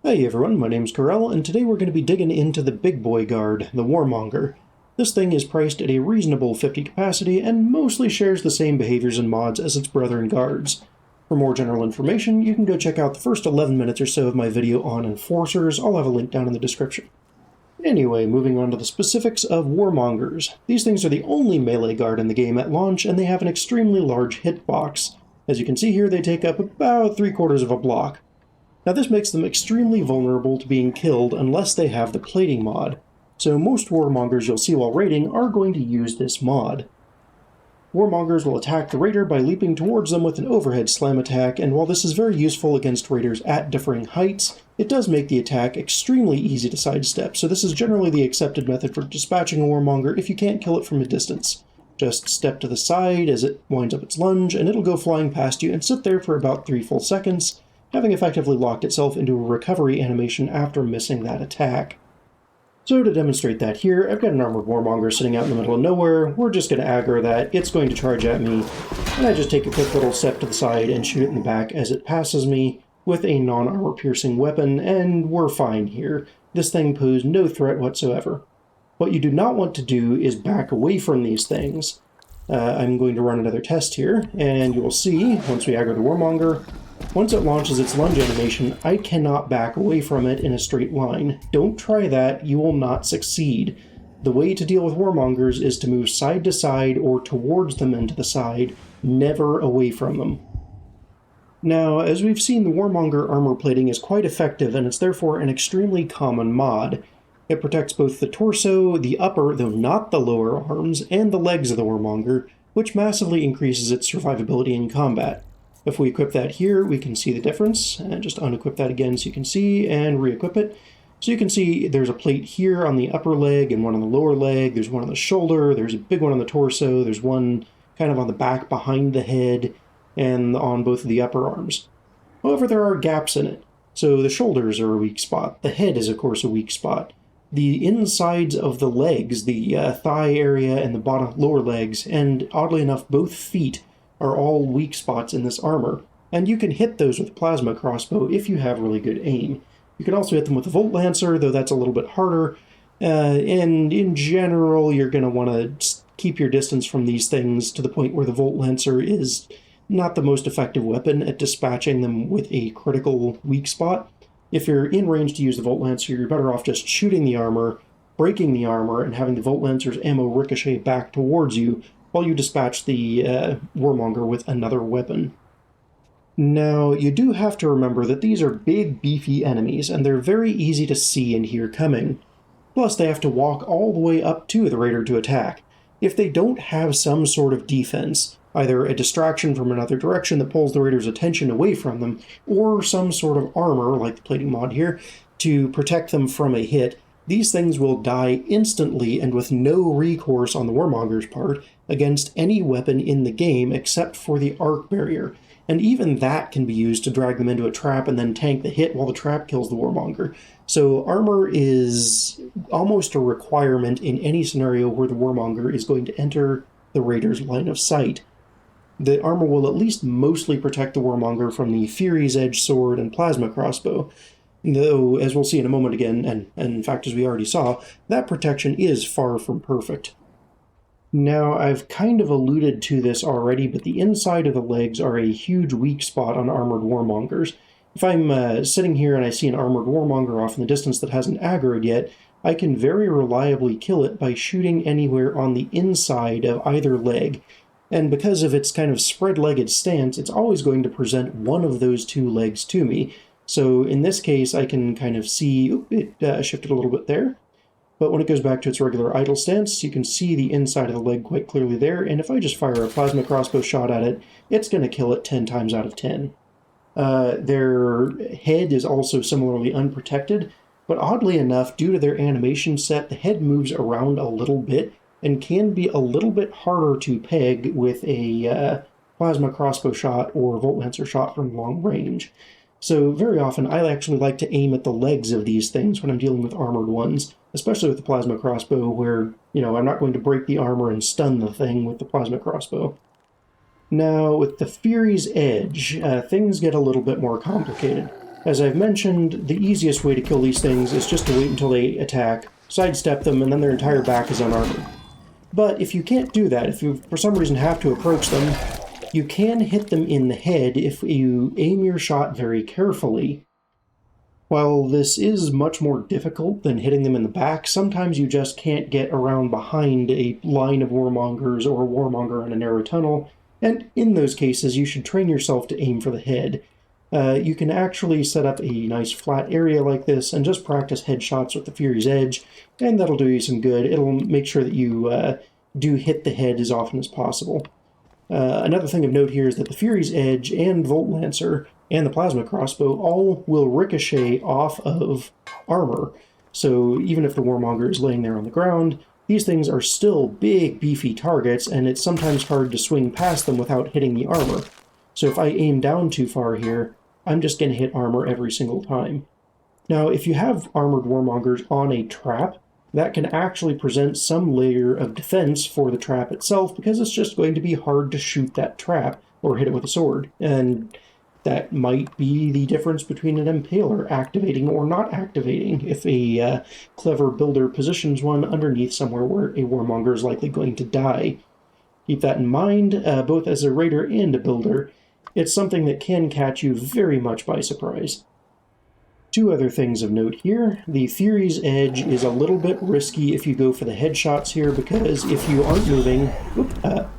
Hey everyone, my name's Carell, and today we're going to be digging into the big boy guard, the Warmonger. This thing is priced at a reasonable 50 capacity and mostly shares the same behaviors and mods as its brethren guards. For more general information, you can go check out the first 11 minutes or so of my video on Enforcers. I'll have a link down in the description. Anyway, moving on to the specifics of Warmongers. These things are the only melee guard in the game at launch, and they have an extremely large hitbox. As you can see here, they take up about 3/4 of a block. Now this makes them extremely vulnerable to being killed unless they have the plating mod, so most Warmongers you'll see while raiding are going to use this mod. Warmongers will attack the raider by leaping towards them with an overhead slam attack, and while this is very useful against raiders at differing heights, it does make the attack extremely easy to sidestep, so this is generally the accepted method for dispatching a Warmonger if you can't kill it from a distance. Just step to the side as it winds up its lunge, and it'll go flying past you and sit there for about 3 full seconds, having effectively locked itself into a recovery animation after missing that attack. So to demonstrate that here, I've got an armored Warmonger sitting out in the middle of nowhere. We're just going to aggro that, it's going to charge at me, and I just take a quick little step to the side and shoot it in the back as it passes me with a non-armor piercing weapon, and we're fine here. This thing posed no threat whatsoever. What you do not want to do is back away from these things. I'm going to run another test here, and you will see, once we aggro the Warmonger, once it launches its lunge animation, I cannot back away from it in a straight line. Don't try that, you will not succeed. The way to deal with Warmongers is to move side to side or towards them and to the side, never away from them. Now, as we've seen, the Warmonger armor plating is quite effective, and it's therefore an extremely common mod. It protects both the torso, the upper, though not the lower arms, and the legs of the Warmonger, which massively increases its survivability in combat. If we equip that here, we can see the difference, and just unequip that again so you can see, and re-equip it. So you can see there's a plate here on the upper leg and one on the lower leg, there's one on the shoulder, there's a big one on the torso, there's one kind of on the back behind the head, and on both of the upper arms. However, there are gaps in it. So the shoulders are a weak spot, the head is of course a weak spot. The insides of the legs, the thigh area and the bottom lower legs, and oddly enough both feet, are all weak spots in this armor, and you can hit those with a plasma crossbow if you have really good aim. You can also hit them with a Volt Lancer, though that's a little bit harder, and in general you're going to want to keep your distance from these things to the point where the Volt Lancer is not the most effective weapon at dispatching them with a critical weak spot. If you're in range to use the Volt Lancer, you're better off just shooting the armor, breaking the armor, and having the Volt Lancer's ammo ricochet back towards you, while you dispatch the Warmonger with another weapon. Now, you do have to remember that these are big, beefy enemies, and they're very easy to see and hear coming. Plus, they have to walk all the way up to the raider to attack. If they don't have some sort of defense, either a distraction from another direction that pulls the raider's attention away from them, or some sort of armor, like the plating mod here, to protect them from a hit, these things will die instantly and with no recourse on the Warmonger's part against any weapon in the game except for the arc barrier, and even that can be used to drag them into a trap and then tank the hit while the trap kills the Warmonger. So armor is almost a requirement in any scenario where the Warmonger is going to enter the raider's line of sight. The armor will at least mostly protect the Warmonger from the Fury's Edge sword and plasma crossbow, though, as we'll see in a moment again, and in fact as we already saw, that protection is far from perfect. Now, I've kind of alluded to this already, but the inside of the legs are a huge weak spot on armored Warmongers. If I'm sitting here and I see an armored Warmonger off in the distance that hasn't aggroed yet, I can very reliably kill it by shooting anywhere on the inside of either leg. And because of its kind of spread-legged stance, it's always going to present one of those two legs to me. So in this case, I can kind of see, it shifted a little bit there, but when it goes back to its regular idle stance, you can see the inside of the leg quite clearly there, and if I just fire a plasma crossbow shot at it, it's going to kill it 10 times out of 10. Their head is also similarly unprotected, but oddly enough, due to their animation set, the head moves around a little bit, and can be a little bit harder to peg with a plasma crossbow shot or Volt Lancer shot from long range. So very often I actually like to aim at the legs of these things when I'm dealing with armored ones, especially with the plasma crossbow where, I'm not going to break the armor and stun the thing with the plasma crossbow. Now, with the Fury's Edge, things get a little bit more complicated. As I've mentioned, the easiest way to kill these things is just to wait until they attack, sidestep them, and then their entire back is unarmored. But if you can't do that, if you for some reason have to approach them, you can hit them in the head if you aim your shot very carefully. While this is much more difficult than hitting them in the back, sometimes you just can't get around behind a line of warmongers or a warmonger in a narrow tunnel, and in those cases you should train yourself to aim for the head. You can actually set up a nice flat area like this and just practice headshots with the Fury's Edge, and that'll do you some good. It'll make sure that you do hit the head as often as possible. Another thing of note here is that the Fury's Edge and Volt Lancer and the Plasma Crossbow all will ricochet off of armor, so even if the Warmonger is laying there on the ground, these things are still big, beefy targets, and it's sometimes hard to swing past them without hitting the armor. So if I aim down too far here, I'm just going to hit armor every single time. Now, if you have armored Warmongers on a trap, that can actually present some layer of defense for the trap itself, because it's just going to be hard to shoot that trap or hit it with a sword. And that might be the difference between an Impaler activating or not activating, if a clever builder positions one underneath somewhere where a Warmonger is likely going to die. Keep that in mind, both as a raider and a builder. It's something that can catch you very much by surprise. Two other things of note here. The Fury's Edge is a little bit risky if you go for the headshots here, because if you aren't moving...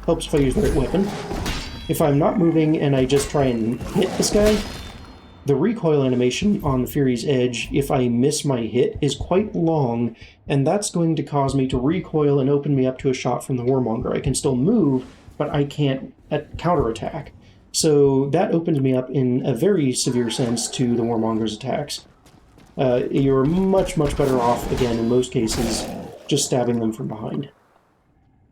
helps if I use the right weapon. If I'm not moving and I just try and hit this guy, the recoil animation on the Fury's Edge, if I miss my hit, is quite long, and that's going to cause me to recoil and open me up to a shot from the Warmonger. I can still move, but I can't counterattack. So that opens me up in a very severe sense to the Warmonger's attacks. You're much, much better off, again, in most cases, just stabbing them from behind.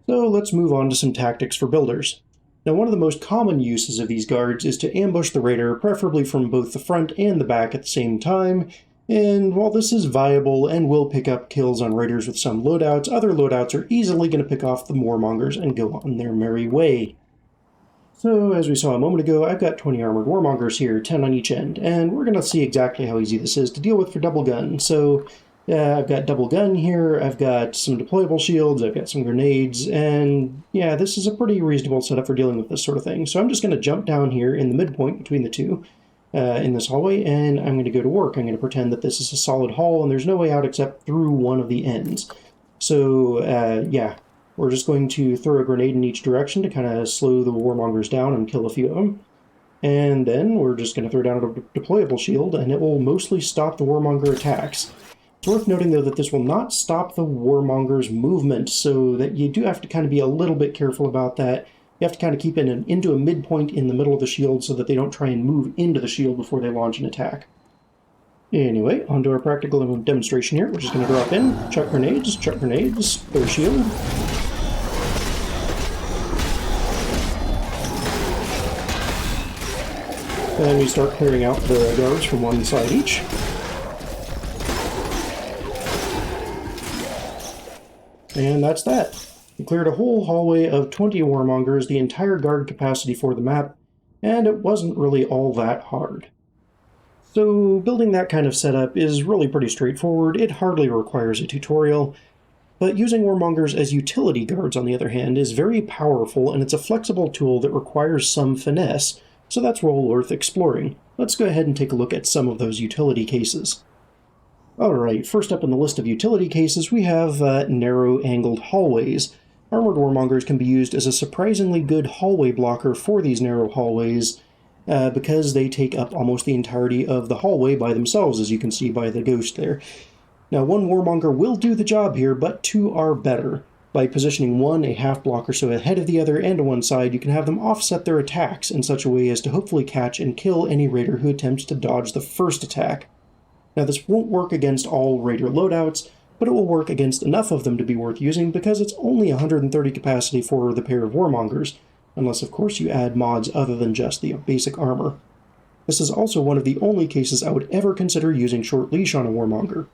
So let's move on to some tactics for builders. Now, one of the most common uses of these guards is to ambush the raider, preferably from both the front and the back at the same time, and while this is viable and will pick up kills on raiders with some loadouts, other loadouts are easily going to pick off the Warmongers and go on their merry way. So, as we saw a moment ago, I've got 20 armored Warmongers here, 10 on each end, and we're going to see exactly how easy this is to deal with for double gun. So, I've got double gun here, I've got some deployable shields, I've got some grenades, and yeah, this is a pretty reasonable setup for dealing with this sort of thing. So I'm just going to jump down here in the midpoint between the two in this hallway, and I'm going to go to work. I'm going to pretend that this is a solid hall, and there's no way out except through one of the ends. So, yeah. We're just going to throw a grenade in each direction to kind of slow the Warmongers down and kill a few of them. And then we're just going to throw down a deployable shield, and it will mostly stop the Warmonger attacks. It's worth noting, though, that this will not stop the Warmonger's movement, so that you do have to kind of be a little bit careful about that. You have to kind of keep it into a midpoint in the middle of the shield so that they don't try and move into the shield before they launch an attack. Anyway, on to our practical demonstration here. We're just going to drop in, chuck grenades, throw a shield. And we start clearing out the guards from one side each. And that's that. We cleared a whole hallway of 20 Warmongers, the entire guard capacity for the map, and it wasn't really all that hard. So building that kind of setup is really pretty straightforward. It hardly requires a tutorial, but using Warmongers as utility guards, on the other hand, is very powerful, and it's a flexible tool that requires some finesse, so that's well worth exploring. Let's go ahead and take a look at some of those utility cases. Alright, first up in the list of utility cases, we have narrow-angled hallways. Armored Warmongers can be used as a surprisingly good hallway blocker for these narrow hallways, because they take up almost the entirety of the hallway by themselves, as you can see by the ghost there. Now, one Warmonger will do the job here, but two are better. By positioning one a half block or so ahead of the other and to one side, you can have them offset their attacks in such a way as to hopefully catch and kill any raider who attempts to dodge the first attack. Now, this won't work against all raider loadouts, but it will work against enough of them to be worth using because it's only 130 capacity for the pair of Warmongers, unless of course you add mods other than just the basic armor. This is also one of the only cases I would ever consider using Short Leash on a Warmonger.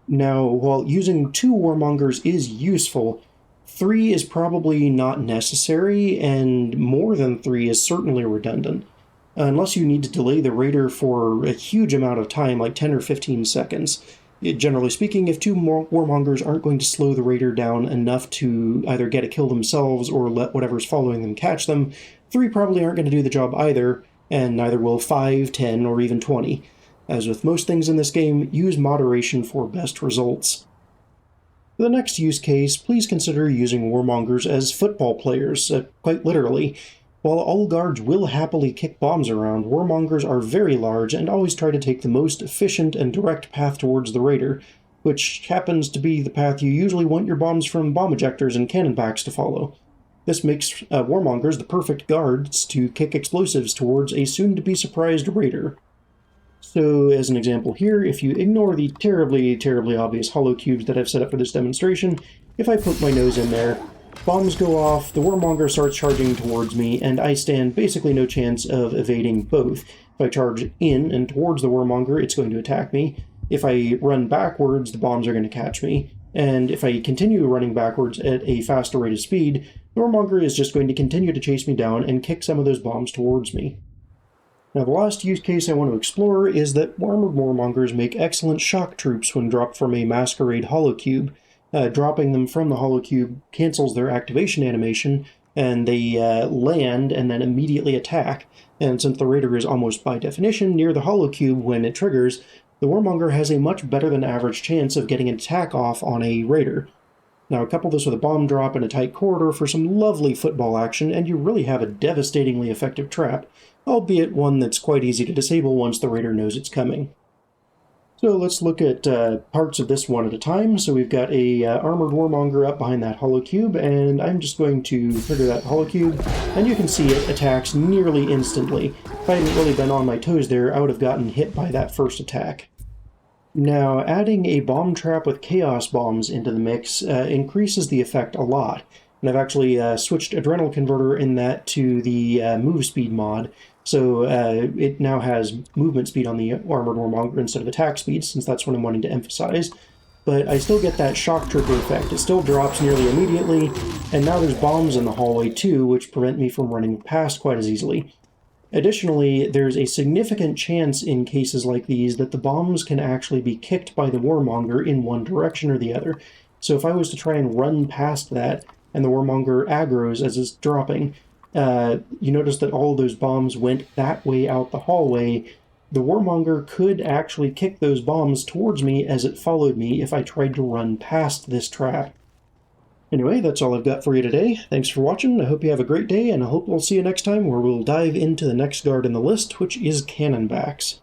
Now, while using 2 Warmongers is useful, 3 is probably not necessary, and more than 3 is certainly redundant. unless you need to delay the raider for a huge amount of time, like 10 or 15 seconds. Generally speaking, if two Warmongers aren't going to slow the raider down enough to either get a kill themselves or let whatever's following them catch them, 3 probably aren't going to do the job either, and neither will 5, 10, or even 20. As with most things in this game, use moderation for best results. For the next use case, please consider using Warmongers as football players, quite literally. While all guards will happily kick bombs around, Warmongers are very large and always try to take the most efficient and direct path towards the raider, which happens to be the path you usually want your bombs from bomb ejectors and cannon packs to follow. This makes Warmongers the perfect guards to kick explosives towards a soon-to-be-surprised raider. So, as an example here, if you ignore the terribly, terribly obvious hollow cubes that I've set up for this demonstration, if I poke my nose in there, bombs go off, the Warmonger starts charging towards me, and I stand basically no chance of evading both. If I charge in and towards the Warmonger, it's going to attack me. If I run backwards, the bombs are going to catch me. And if I continue running backwards at a faster rate of speed, the Warmonger is just going to continue to chase me down and kick some of those bombs towards me. Now, the last use case I want to explore is that armored Warmongers make excellent shock troops when dropped from a Masquerade holocube. Dropping them from the holocube cancels their activation animation, and they land and then immediately attack. And since the raider is almost by definition near the holocube when it triggers, the Warmonger has a much better than average chance of getting an attack off on a raider. Now, couple this with a bomb drop in a tight corridor for some lovely football action, and you really have a devastatingly effective trap, albeit one that's quite easy to disable once the raider knows it's coming. So let's look at parts of this one at a time. So we've got a armored Warmonger up behind that holocube, and I'm just going to trigger that holocube, and you can see it attacks nearly instantly. If I hadn't really been on my toes there, I would have gotten hit by that first attack. Now, adding a bomb trap with chaos bombs into the mix increases the effect a lot. And I've actually switched Adrenal Converter in that to the move speed mod, so it now has movement speed on the armored Warmonger instead of attack speed, since that's what I'm wanting to emphasize. But I still get that shock trooper effect. It still drops nearly immediately, and now there's bombs in the hallway too, which prevent me from running past quite as easily. Additionally, there's a significant chance in cases like these that the bombs can actually be kicked by the Warmonger in one direction or the other. So if I was to try and run past that, and the Warmonger aggroes as it's dropping, you notice that all of those bombs went that way out the hallway. The Warmonger could actually kick those bombs towards me as it followed me if I tried to run past this trap. Anyway, that's all I've got for you today. Thanks for watching, I hope you have a great day, and I hope we'll see you next time where we'll dive into the next guard in the list, which is Cannonbacks.